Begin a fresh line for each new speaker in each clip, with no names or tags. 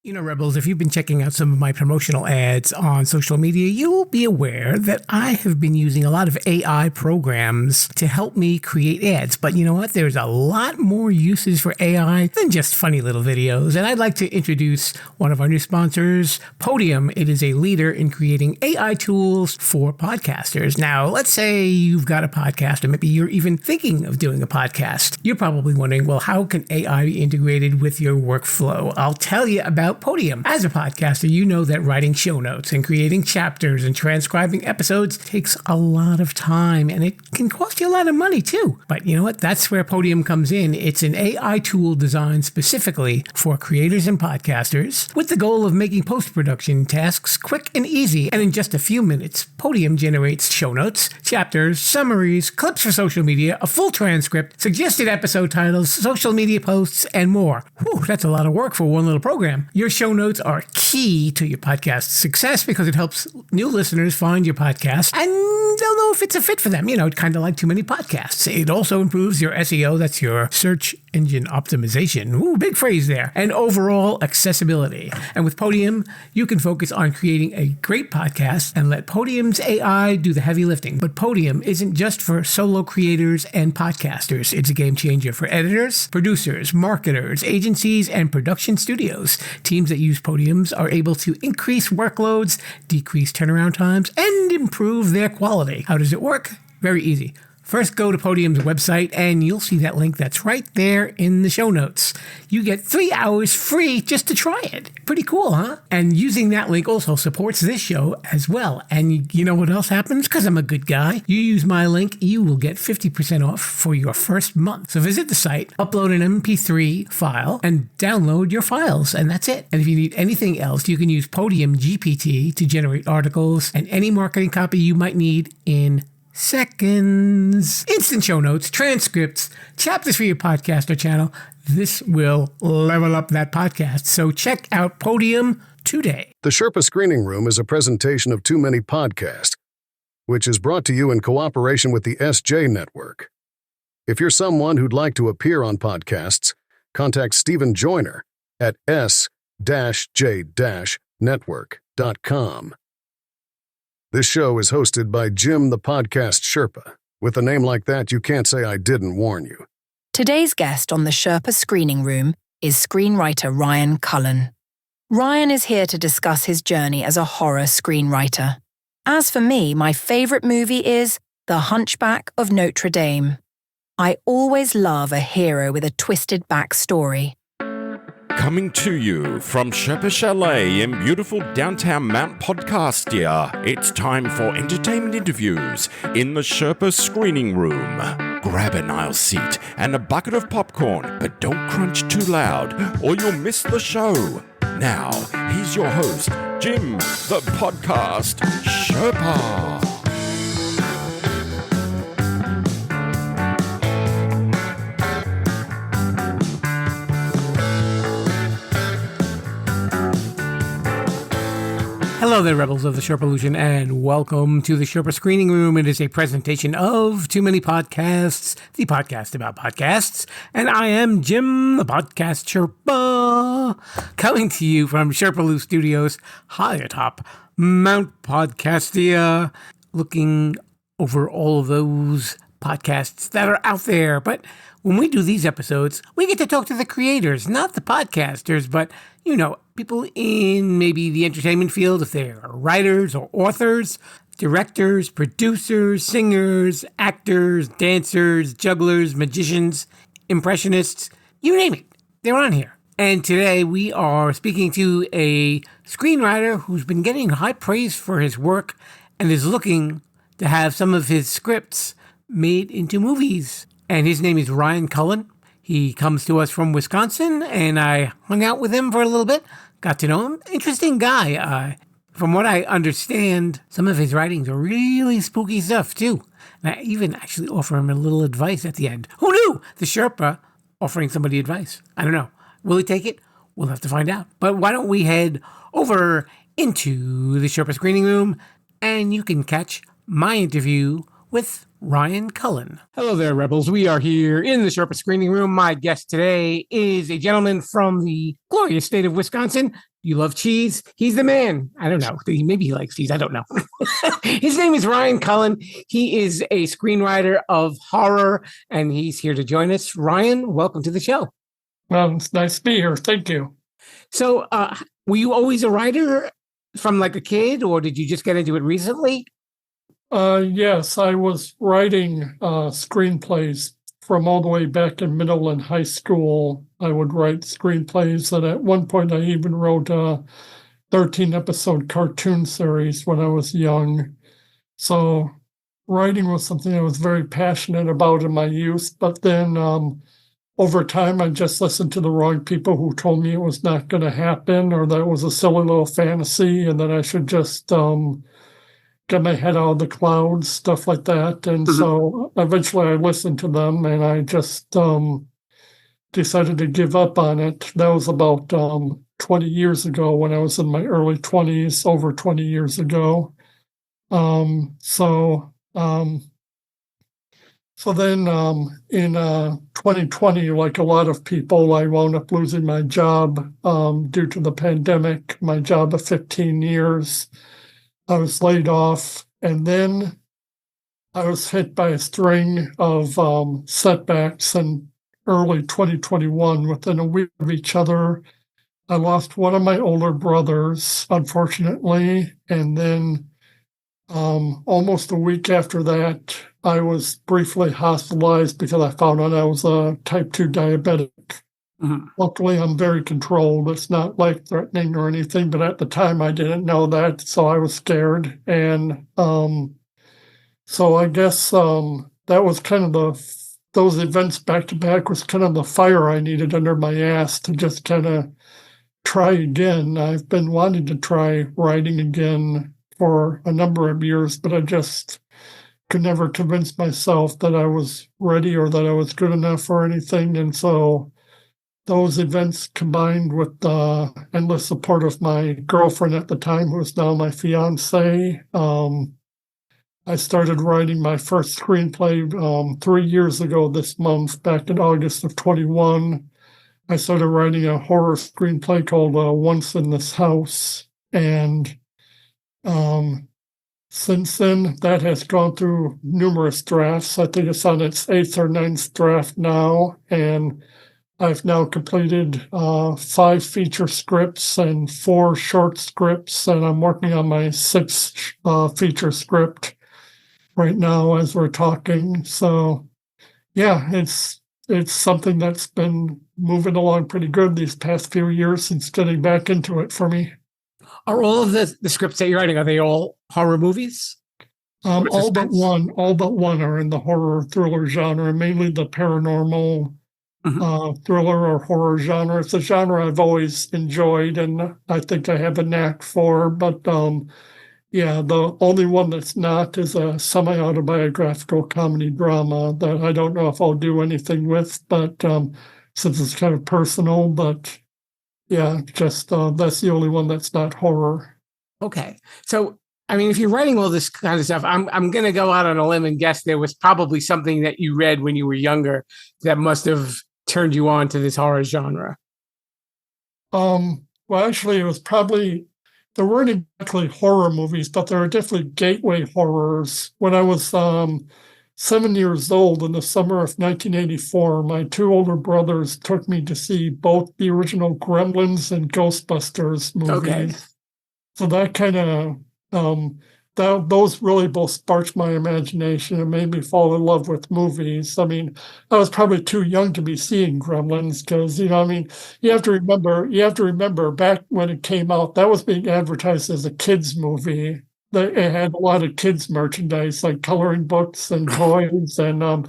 You know, Rebels, if you've been checking out some of my promotional ads on social media, you will be aware that I have been using a lot of AI programs to help me create ads. But you know what? There's a lot more uses for AI than just funny little videos. And I'd like to introduce one of our new sponsors, Podium. It is a leader in creating AI tools for podcasters. Now, let's say you've got a podcast, or maybe you're even thinking of doing a podcast. You're probably wondering, well, how can AI be integrated with your workflow? I'll tell you about Podium. As a podcaster, you know that writing show notes and creating chapters and transcribing episodes takes a lot of time, and it can cost you a lot of money too. But you know what? That's where Podium comes in. It's an AI tool designed specifically for creators and podcasters with the goal of making post-production tasks quick and easy. And in just a few minutes, Podium generates show notes, chapters, summaries, clips for social media, a full transcript, suggested episode titles, social media posts, and more. Whew, that's a lot of work for one little program. Your show notes are key to your podcast's success because it helps new listeners find your podcast and they'll know if it's a fit for them. You know, kind of like Too Many Podcasts. It also improves your SEO, that's your search engine optimization. Ooh, big phrase there. And overall accessibility. And with Podium, you can focus on creating a great podcast and let Podium's AI do the heavy lifting. But Podium isn't just for solo creators and podcasters. It's a game changer for editors, producers, marketers, agencies, and production studios. Teams that use Podiums are able to increase workloads, decrease turnaround times, and improve their quality. How does it work? Very easy. First, go to Podium's website, and you'll see that link that's right there in the show notes. You get 3 hours free just to try it. Pretty cool, huh? And using that link also supports this show as well. And you know what else happens? Because I'm a good guy. You use my link, you will get 50% off for your first month. So visit the site, upload an MP3 file, and download your files, and that's it. And if you need anything else, you can use Podium GPT to generate articles and any marketing copy you might need in seconds. Instant show notes, transcripts, chapters for your podcast or channel. This will level up that podcast. So check out Podium today.
The Sherpa Screening Room is a presentation of Too Many Podcasts, which is brought to you in cooperation with the SJ Network. If you're someone who'd like to appear on podcasts, contact Stephen Joyner at s-j-network.com. This show is hosted by Jim the Podcast Sherpa. With a name like that, you can't say I didn't warn you.
Today's guest on the Sherpa Screening Room is screenwriter Ryan Cullen. Ryan is here to discuss his journey as a horror screenwriter. As for me, my favorite movie is The Hunchback of Notre Dame. I always love a hero with a twisted backstory.
Coming to you from Sherpa Chalet in beautiful downtown Mount Podcastia, it's time for entertainment interviews in the Sherpa Screening Room. Grab an aisle seat and a bucket of popcorn, but don't crunch too loud or you'll miss the show. Now, here's your host, Jim, the Podcast Sherpa.
Hello there, Rebels of the Sherpa-lution, and welcome to the Sherpa Screening Room. It is a presentation of Too Many Podcasts, the podcast about podcasts, and I am Jim, the Podcast Sherpa, coming to you from Sherpa-lu Studios, high atop Mount Podcastia, looking over all of those podcasts that are out there. But when we do these episodes, we get to talk to the creators, not the podcasters, but, you know, people in maybe the entertainment field, if they are writers or authors, directors, producers, singers, actors, dancers, jugglers, magicians, impressionists, you name it. They're on here. And today we are speaking to a screenwriter who's been getting high praise for his work and is looking to have some of his scripts made into movies. And his name is Ryan Cullen. He comes to us from Wisconsin, and I hung out with him for a little bit, got to know him. Interesting guy. From what I understand, some of his writings are really spooky stuff, too. And I even actually offer him a little advice at the end. Who knew? The Sherpa offering somebody advice. I don't know. Will he take it? We'll have to find out. But why don't we head over into the Sherpa Screening Room, and you can catch my interview with Ryan Cullen. Hello there, Rebels. We are here in the Sherpa Screening Room. My guest today is a gentleman from the glorious state of Wisconsin, You love cheese? He's the man. I don't know. Maybe he likes cheese. I don't know. His name is Ryan Cullen. He is a screenwriter of horror, and he's here to join us. Ryan, welcome to the show.
Well, it's nice to be here. Thank you.
So, were you always a writer from like a kid, or did you just get into it recently?
Yes, I was writing screenplays from all the way back in middle and high school. I would write screenplays, and at one point I even wrote a 13-episode cartoon series when I was young. So writing was something I was very passionate about in my youth, but then over time I just listened to the wrong people who told me it was not going to happen, or that it was a silly little fantasy and that I should just get my head out of the clouds, stuff like that. And so eventually I listened to them, and I just decided to give up on it. That was about 20 years ago, when I was in my early 20s, over 20 years ago. So then in 2020, like a lot of people, I wound up losing my job due to the pandemic, my job of 15 years. I was laid off, and then I was hit by a string of setbacks in early 2021. Within a week of each other, I lost one of my older brothers, unfortunately, and then almost a week after that, I was briefly hospitalized because I found out I was a type 2 diabetic. Luckily, I'm very controlled. It's not life-threatening or anything, but at the time I didn't know that, so I was scared. And so I guess that was kind of those events back-to-back was kind of the fire I needed under my ass to just kind of try again. I've been wanting to try writing again for a number of years, but I just could never convince myself that I was ready or that I was good enough or anything. And so those events, combined with the endless support of my girlfriend at the time, who is now my fiance, I started writing my first screenplay 3 years ago this month, back in August of 21. I started writing a horror screenplay called Once in This House. And since then, that has gone through numerous drafts. I think it's on its 8th or 9th draft now. And I've now completed 5 feature scripts and 4 short scripts, and I'm working on my 6th feature script right now as we're talking. So, yeah, it's something that's been moving along pretty good these past few years since getting back into it for me.
Are all of the scripts that you're writing, are they all horror movies?
All but one are in the horror thriller genre, mainly the paranormal thriller or horror genre. It's a genre I've always enjoyed, and I think I have a knack for. But yeah, the only one that's not is a semi-autobiographical comedy drama that I don't know if I'll do anything with, but since it's kind of personal. But yeah, just that's the only one that's not horror.
Okay, so I mean, if you're writing all this kind of stuff, I'm going to go out on a limb and guess there was probably something that you read when you were younger that must have turned you on to this horror genre.
Well, actually, it was probably, there weren't exactly horror movies, but there were definitely gateway horrors. When I was 7 years old in the summer of 1984, my 2 older brothers took me to see both the original Gremlins and Ghostbusters movies.
Okay.
So that kind of, those really both sparked my imagination and made me fall in love with movies. I mean, I was probably too young to be seeing Gremlins because, I mean, you have to remember back when it came out, that was being advertised as a kids movie. It had a lot of kids merchandise, like coloring books and toys and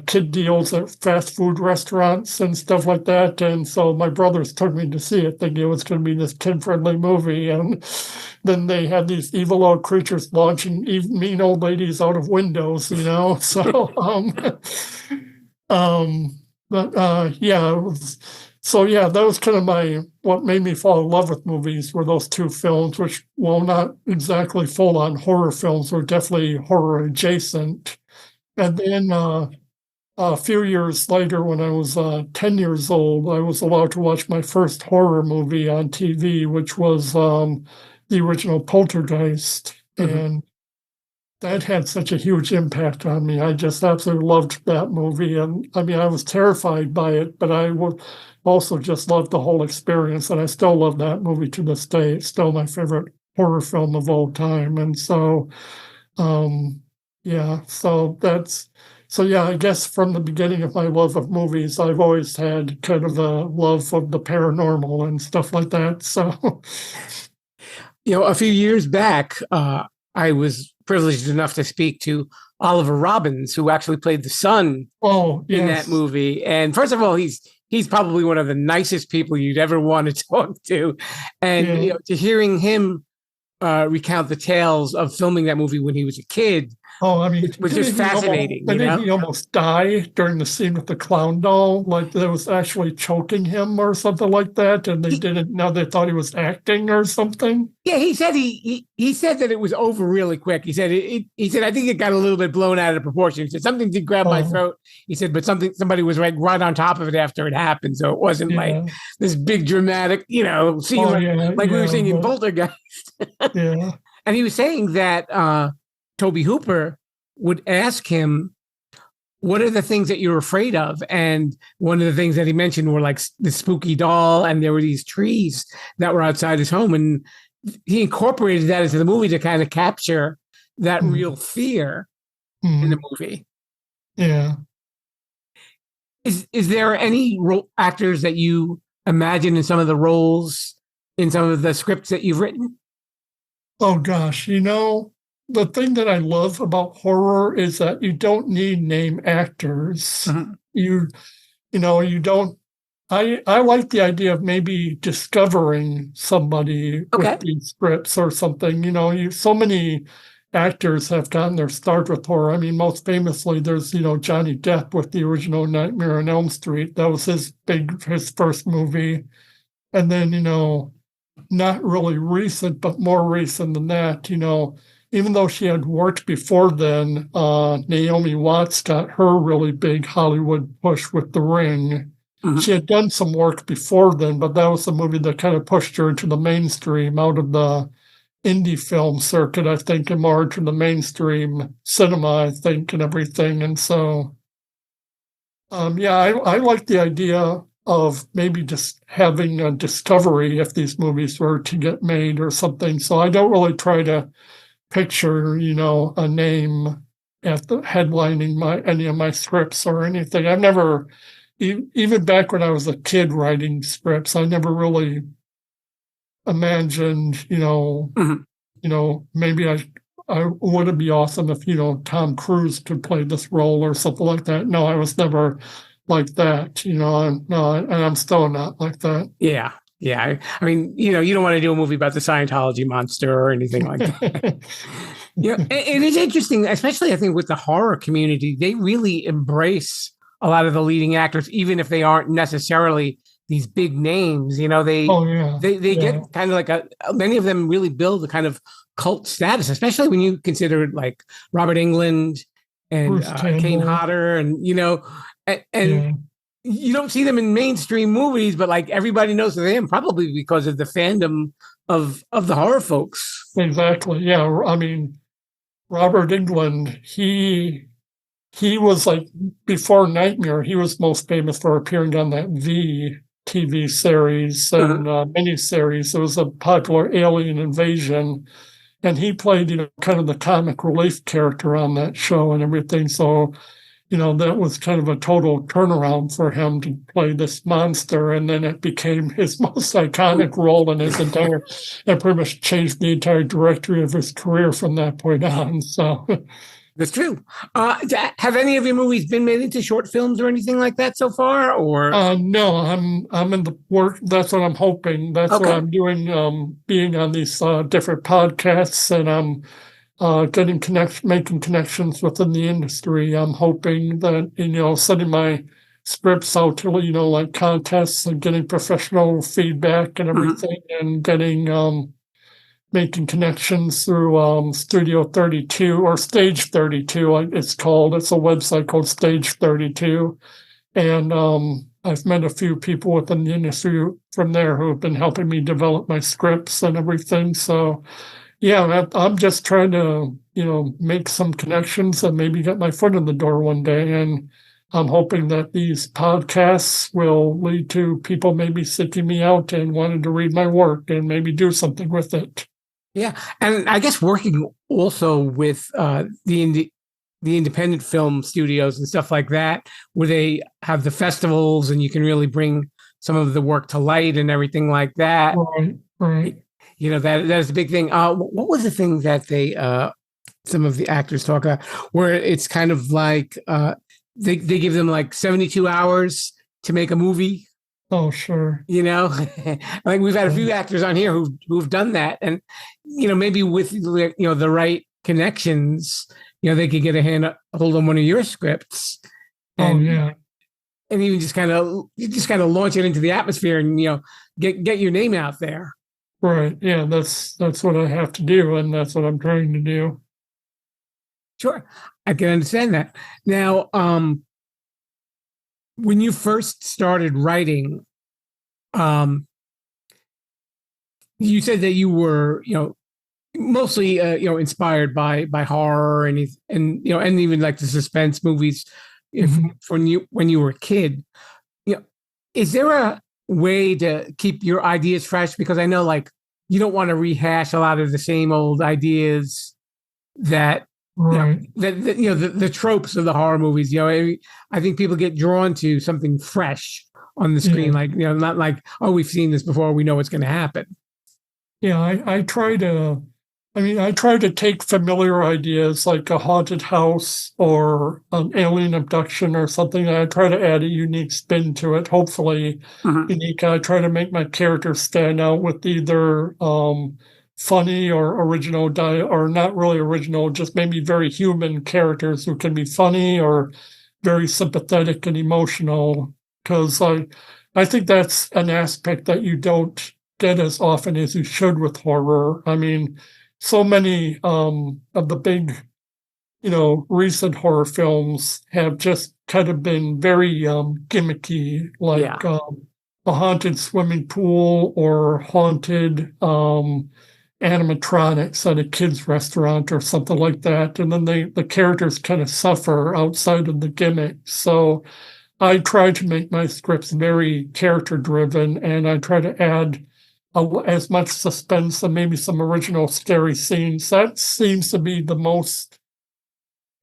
kid deals at fast food restaurants and stuff like that. And so my brothers took me to see it, thinking it was going to be this kid-friendly movie. And then they had these evil old creatures launching mean old ladies out of windows, So, yeah, it was. So yeah, that was kind of what made me fall in love with movies were those 2 films, which, while not exactly full-on horror films, were definitely horror adjacent. And then a few years later, when I was 10 years old, I was allowed to watch my first horror movie on TV, which was the original Poltergeist.
Mhm.
And that had such a huge impact on me. I just absolutely loved that movie. And I mean, I was terrified by it, but I would also just loved the whole experience. And I still love that movie to this day. It's still my favorite horror film of all time. And so, yeah, yeah, I guess from the beginning of my love of movies, I've always had kind of a love of the paranormal and stuff like that. So,
A few years back, I was privileged enough to speak to Oliver Robbins, who actually played the son
oh,
in
yes.
that movie. And first of all, he's probably one of the nicest people you'd ever want to talk to. And
Yeah.
to hearing him recount the tales of filming that movie when he was a kid,
Oh, I mean,
which is fascinating.
Didn't he almost die during the scene with the clown doll? Like that was actually choking him or something like that, and they didn't know, they thought he was acting or something.
Yeah, he said he said that it was over really quick. He said he said I think it got a little bit blown out of proportion. He said something did grab my throat. He said, but somebody was right on top of it after it happened, so it wasn't like this big dramatic, scene like we were seeing in Goldberg.
Yeah.
And he was saying that Tobe Hooper would ask him, what are the things that you're afraid of? And one of the things that he mentioned were like the spooky doll, and there were these trees that were outside his home. And he incorporated that into the movie to kind of capture that real fear in the movie.
Yeah.
Is there any actors that you imagine in some of the roles in some of the scripts that you've written?
Oh gosh, the thing that I love about horror is that you don't need name actors. You don't. I like the idea of maybe discovering somebody with these scripts or something. So many actors have gotten their start with horror. I mean, most famously, there's Johnny Depp with the original Nightmare on Elm Street. That was his first movie, and then not really recent, but more recent than that, even though she had worked before then, Naomi Watts got her really big Hollywood push with The Ring. She had done some work before then, but that was the movie that kind of pushed her into the mainstream, out of the indie film circuit, I think, and more into the mainstream cinema, I think, and everything. And so, I like the idea of maybe just having a discovery if these movies were to get made or something. So I don't really try to picture, a name at the headlining any of my scripts or anything. I've never, even back when I was a kid writing scripts, I never really imagined, maybe I would it be awesome if, Tom Cruise could play this role or something like that. No, I was never like that, and I'm still not like that.
Yeah. Yeah. I mean, you don't want to do a movie about the Scientology monster or anything like that. It is interesting, especially I think with the horror community, they really embrace a lot of the leading actors, even if they aren't necessarily these big names. They get kind of like many of them really build a kind of cult status, especially when you consider like Robert Englund and Kane Hodder and, you don't see them in mainstream movies, but like everybody knows them probably because of the fandom of the horror folks.
Exactly. Yeah. I mean, Robert Englund, he was like, before Nightmare, he was most famous for appearing on that V TV series and miniseries. It was a popular alien invasion. And he played, kind of the comic relief character on that show and everything. So, that was kind of a total turnaround for him to play this monster. And then it became his most iconic role in his entire, and pretty much changed the entire directory of his career from that point on. So
that's true. Have any of your movies been made into short films or anything like that so far? Or
no, I'm in the work. That's what I'm hoping. That's what I'm doing. Being on these different podcasts, and I'm making connections within the industry. I'm hoping that, sending my scripts out to, like contests and getting professional feedback and everything, and getting, making connections through Studio 32 or Stage 32, it's called. It's a website called Stage 32. And I've met a few people within the industry from there who have been helping me develop my scripts and everything. So, yeah, I'm just trying to, make some connections and maybe get my foot in the door one day. And I'm hoping that these podcasts will lead to people maybe seeking me out and wanting to read my work and maybe do something with it.
Yeah. And I guess working also with the independent film studios and stuff like that, where they have the festivals and you can really bring some of the work to light and everything like that.
Right.
That is a big thing. What was the thing that some of the actors talk about, where it's kind of like they give them like 72 hours to make a movie?
Oh, sure.
Like we've had a few actors on here who've done that, and maybe with the right connections, they could get a hold on one of your scripts, and and even just kind of launch it into the atmosphere and get your name out there.
Right. Yeah, that's what I have to do, and that's what I'm trying to do.
Sure, I can understand that. Now, when you first started writing, you said that you were, mostly, inspired by horror and even like the suspense movies when you were a kid. Is there a way to keep your ideas fresh? Because I know, like, you don't want to rehash a lot of the same old ideas that.
Right.
The tropes of the horror movies. I think people get drawn to something fresh on the screen, like not like, oh, we've seen this before, we know what's going to happen.
Yeah, I try to take familiar ideas like a haunted house or an alien abduction or something, and I try to add a unique spin to it. Hopefully, unique. I try to make my characters stand out with either funny or original or not really original, just maybe very human characters who can be funny or very sympathetic and emotional. Because I think that's an aspect that you don't get as often as you should with horror. I mean, so many of the big, recent horror films have just kind of been very gimmicky, like a haunted swimming pool or haunted animatronics at a kid's restaurant or something like that. And then the characters kind of suffer outside of the gimmick. So I try to make my scripts very character driven, and I try to add as much suspense and maybe some original scary scenes. That seems to be the most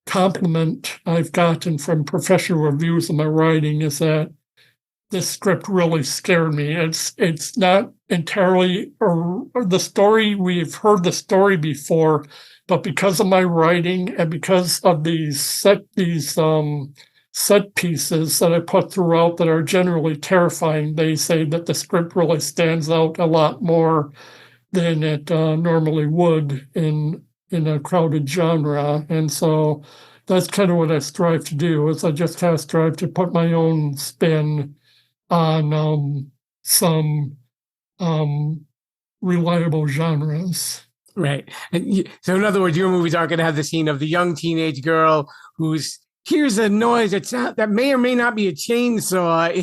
compliment I've gotten from professional reviews of my writing, is that this script really scared me. It's not entirely or the story. We've heard the story before, but because of my writing and because of these set pieces that I put throughout that are generally terrifying, they say that the script really stands out a lot more than it normally would in a crowded genre. And so that's kind of what I strive to do, is I just kind of strive to put my own spin on some reliable genres.
Right. And so in other words, your movies aren't going to have the scene of the young teenage girl who's hears a noise that may or may not be a chainsaw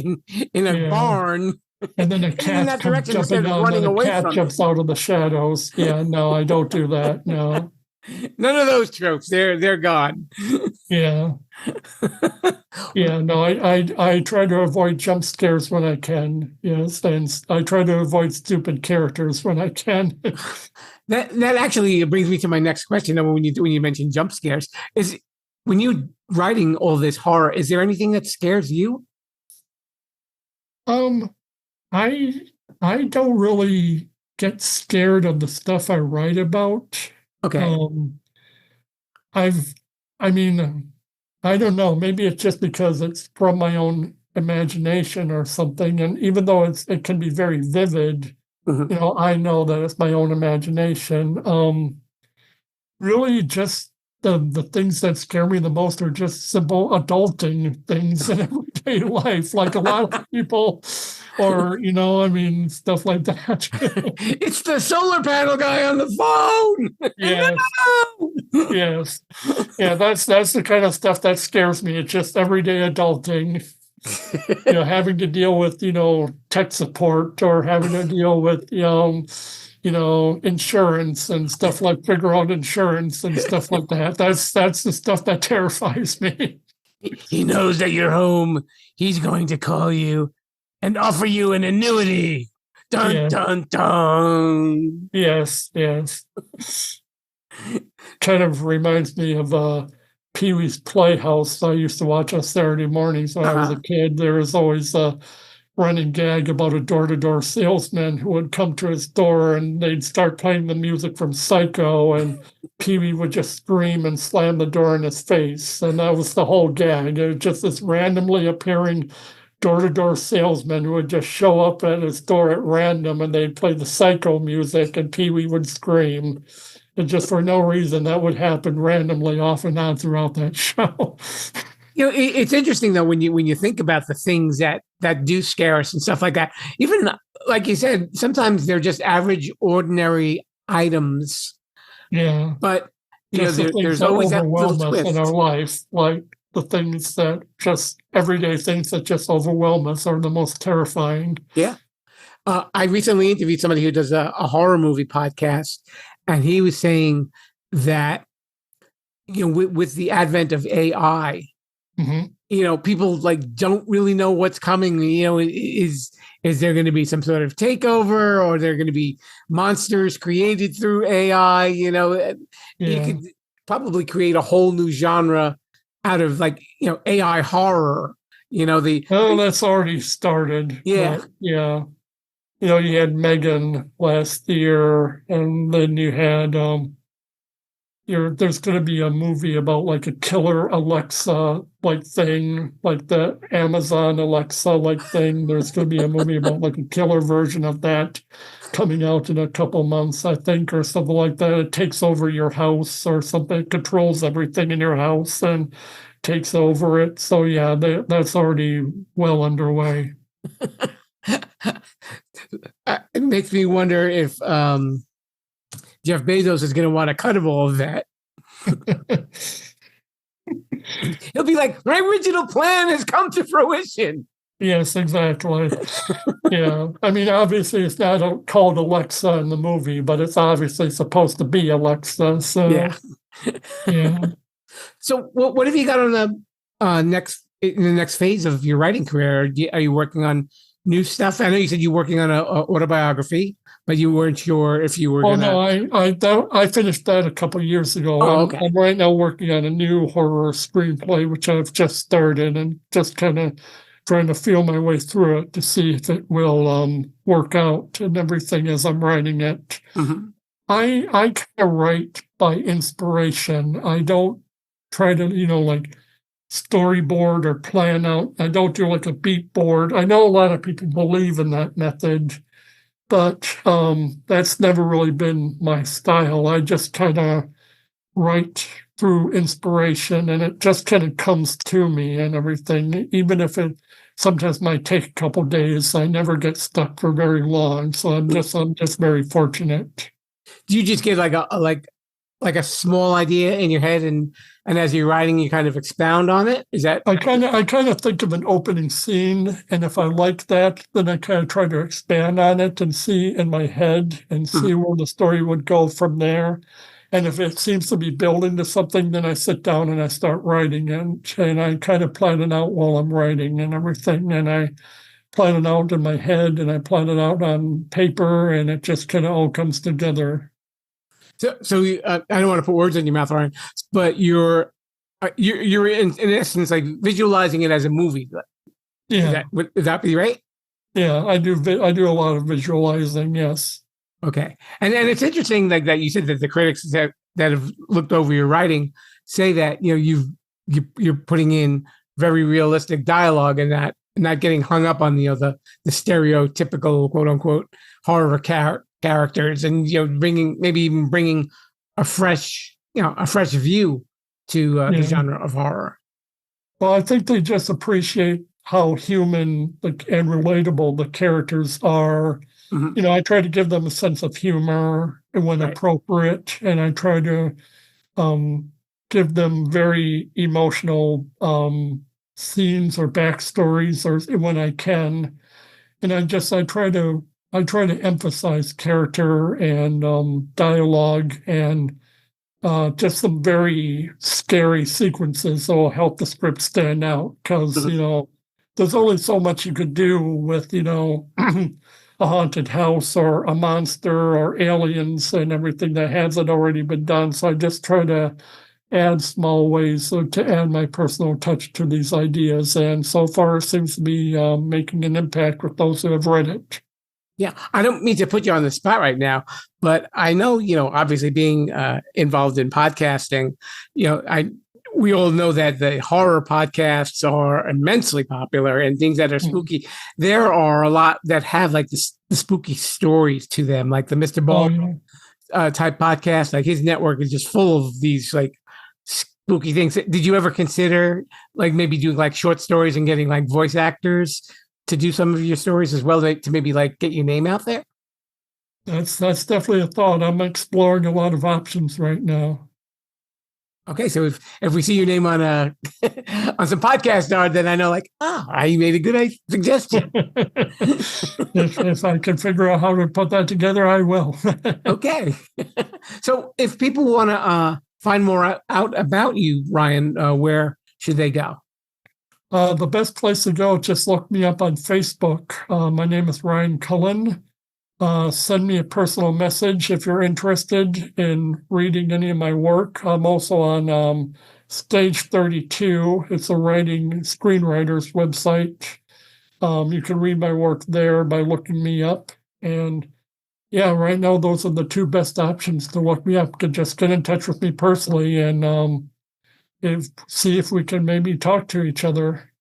in a barn.
And then a cat comes jumping out, and a cat jumps out of the shadows. Yeah, no, I don't do that. No.
None of those tropes. They're gone.
Yeah. Yeah, no, I try to avoid jump scares when I can. Yes, and I try to avoid stupid characters when I can.
That actually brings me to my next question. When you mention jump scares, is when you writing all this horror, is there anything that scares you?
I don't really get scared of the stuff I write about.
Okay.
I don't know. Maybe it's just because it's from my own imagination or something. And even though it can be very vivid, I know that it's my own imagination. Really, just the things that scare me the most are just simple adulting things in everyday life, like a lot of people, or stuff like that.
It's the solar panel guy on the phone.
Yes.
No!
Yes. Yeah, that's the kind of stuff that scares me. It's just everyday adulting. Having to deal with, tech support, or having to deal with, insurance and stuff, like figure out insurance and stuff like that. That's the stuff that terrifies me.
He knows that you're home. He's going to call you and offer you an annuity. Dun,
Yeah.
dun, dun.
Yes. Kind of reminds me of Pee-wee's Playhouse. I used to watch on Saturday mornings when I was a kid. There was always a running gag about a door-to-door salesman who would come to his door and they'd start playing the music from Psycho, and Pee-wee would just scream and slam the door in his face. And that was the whole gag. It was just this randomly appearing door-to-door salesman who would just show up at his door at random, and they'd play the Psycho music and Pee-wee would scream. And just for no reason, that would happen randomly off and on throughout that show.
It's interesting though when you think about the things that do scare us and stuff like that. Even like you said, sometimes they're just average, ordinary items.
Yeah,
but
there's
always that little
overwhelm us
twist
in our life, like the things that just everyday things that just overwhelm us are the most terrifying.
Yeah, I recently interviewed somebody who does a horror movie podcast, and he was saying that with the advent of AI.
Mm-hmm.
People don't really know what's coming. Is there going to be some sort of takeover, or are there going to be monsters created through AI? You could probably create a whole new genre out of AI horror.
That's already started.
Yeah.
But, yeah. You had Megan last year, and then you had there's going to be a movie about like a killer Alexa thing, like the Amazon Alexa thing. There's going to be a movie about like a killer version of that coming out in a couple months, I think, or something like that. It takes over your house or something. It controls everything in your house and takes over it. So yeah, that's already well underway.
It makes me wonder if Jeff Bezos is going to want to cut of all of that. He'll be like, my original plan has come to fruition.
Yes, exactly. Yeah. Obviously it's not called Alexa in the movie, but it's obviously supposed to be Alexa. So, yeah.
So what have you got on the next phase of your writing career? Are you working on new stuff? I know you said you're working on an autobiography, but you weren't sure if you were going to...
no, I finished that a couple of years ago.
Oh, okay.
I'm right now working on a new horror screenplay, which I've just started, and just kind of trying to feel my way through it to see if it will work out and everything as I'm writing it.
Mm-hmm.
I kind of write by inspiration. I don't try to, storyboard or plan out. I don't do like a beat board. I know a lot of people believe in that method, but that's never really been my style. I just kind of write through inspiration, and it just kind of comes to me and everything. Even if it sometimes might take a couple days, I never get stuck for very long. So I'm just very fortunate.
Do you just get like a small idea in your head, and as you're writing, you kind of expound on it? Is that... I
kind of think of an opening scene, and if I like that, then I kind of try to expand on it and see in my head and see where the story would go from there. And if it seems to be building to something, then I sit down and I start writing it, and I kind of plan it out while I'm writing and everything, and I plan it out in my head, and I plan it out on paper, and it just kind of all comes together.
So I don't want to put words in your mouth, Ryan, but you're in essence like visualizing it as a movie.
Yeah,
would that be right?
Yeah, I do a lot of visualizing. Yes.
Okay, and it's interesting that you said that the critics that have looked over your writing say that you're putting in very realistic dialogue, and that not getting hung up on the stereotypical quote unquote horror characters, and bringing a fresh view to the genre of horror?
Well, I think they just appreciate how human and relatable the characters are.
Mm-hmm.
I try to give them a sense of humor when appropriate, and I try to give them very emotional scenes or backstories, or when I can. And I try to emphasize character and dialogue and just some very scary sequences that will help the script stand out, because there's only so much you could do with a haunted house or a monster or aliens and everything that hasn't already been done. So I just try to add small ways to add my personal touch to these ideas, and so far it seems to be making an impact with those who have read it.
Yeah, I don't mean to put you on the spot right now, but I know, obviously being involved in podcasting, we all know that the horror podcasts are immensely popular and things that are spooky. There are a lot that have like the spooky stories to them, like the Mr. Ball type podcast. Like his network is just full of these like spooky things. Did you ever consider like maybe doing like short stories and getting like voice actors to do some of your stories as well, to maybe like get your name out there?
That's definitely a thought. I'm exploring a lot of options right now.
Okay, so if we see your name on on some podcast art, then I know like, you made a good suggestion.
if I can figure out how to put that together, I will.
Okay. So if people want to find more out about you, Ryan, where should they go?
The best place to go, just look me up on Facebook. My name is Ryan Cullen. Send me a personal message if you're interested in reading any of my work. I'm also on Stage 32. It's a screenwriters website. You can read my work there by looking me up. And right now those are the two best options to look me up. Just get in touch with me personally and see if we can maybe talk to each other.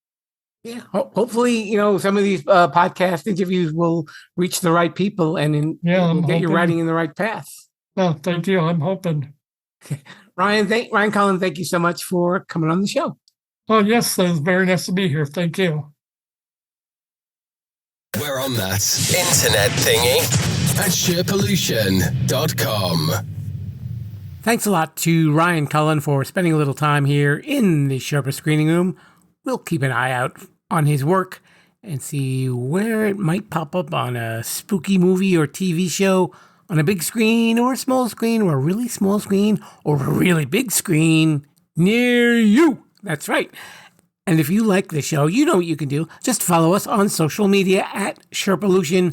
Yeah, hopefully, some of these podcast interviews will reach the right people and get your writing in the right path.
Oh, thank you. I'm hoping.
Ryan Cullen, thank you so much for coming on the show.
Oh, yes, it's very nice to be here. Thank you.
We're on that internet thingy at Sherpa-lu.com.
Thanks a lot to Ryan Cullen for spending a little time here in the Sherpa Screening Room. We'll keep an eye out on his work and see where it might pop up on a spooky movie or TV show, on a big screen or a small screen or a really small screen or a really big screen near you. That's right. And if you like the show, you know what you can do. Just follow us on social media at Sherpa-lu,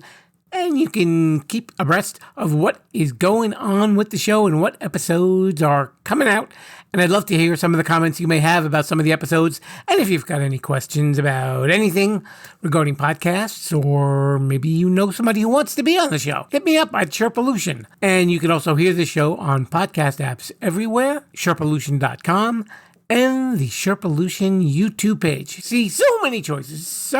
and you can keep abreast of what is going on with the show and what episodes are coming out. And I'd love to hear some of the comments you may have about some of the episodes. And if you've got any questions about anything regarding podcasts, or maybe you know somebody who wants to be on the show, hit me up at Sherpa-lu. And you can also hear the show on podcast apps everywhere, Sherpa-lu.com, and the Sherpa-lu YouTube page. See, so many choices,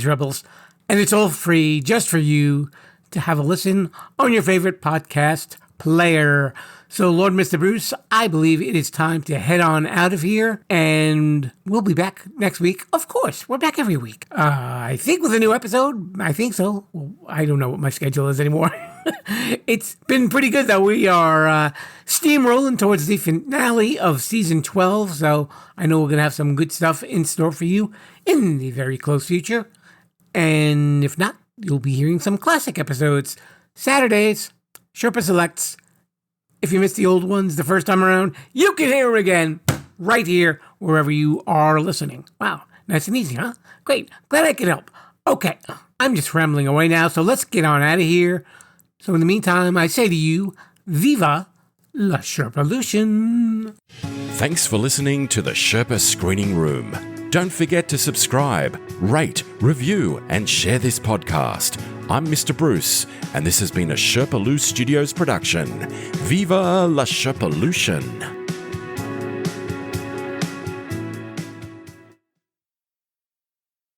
Rebels. And it's all free just for you to have a listen on your favorite podcast player. So, Lord Mr. Bruce, I believe it is time to head on out of here, and we'll be back next week. Of course, we're back every week. I think with a new episode. I think so. Well, I don't know what my schedule is anymore. It's been pretty good, though. We are steamrolling towards the finale of Season 12, so I know we're going to have some good stuff in store for you in the very close future. And if not, you'll be hearing some classic episodes. Saturdays, Sherpa Selects. If you missed the old ones the first time around, you can hear them again right here, wherever you are listening. Wow, nice and easy, huh? Great, glad I could help. Okay, I'm just rambling away now, so let's get on out of here. So in the meantime, I say to you, Viva la Sherpa-lu.
Thanks for listening to the Sherpa Screening Room. Don't forget to subscribe, rate, review, and share this podcast. I'm Mr. Bruce, and this has been a Sherpa-lu Studios production. Viva la Sherpa-lu.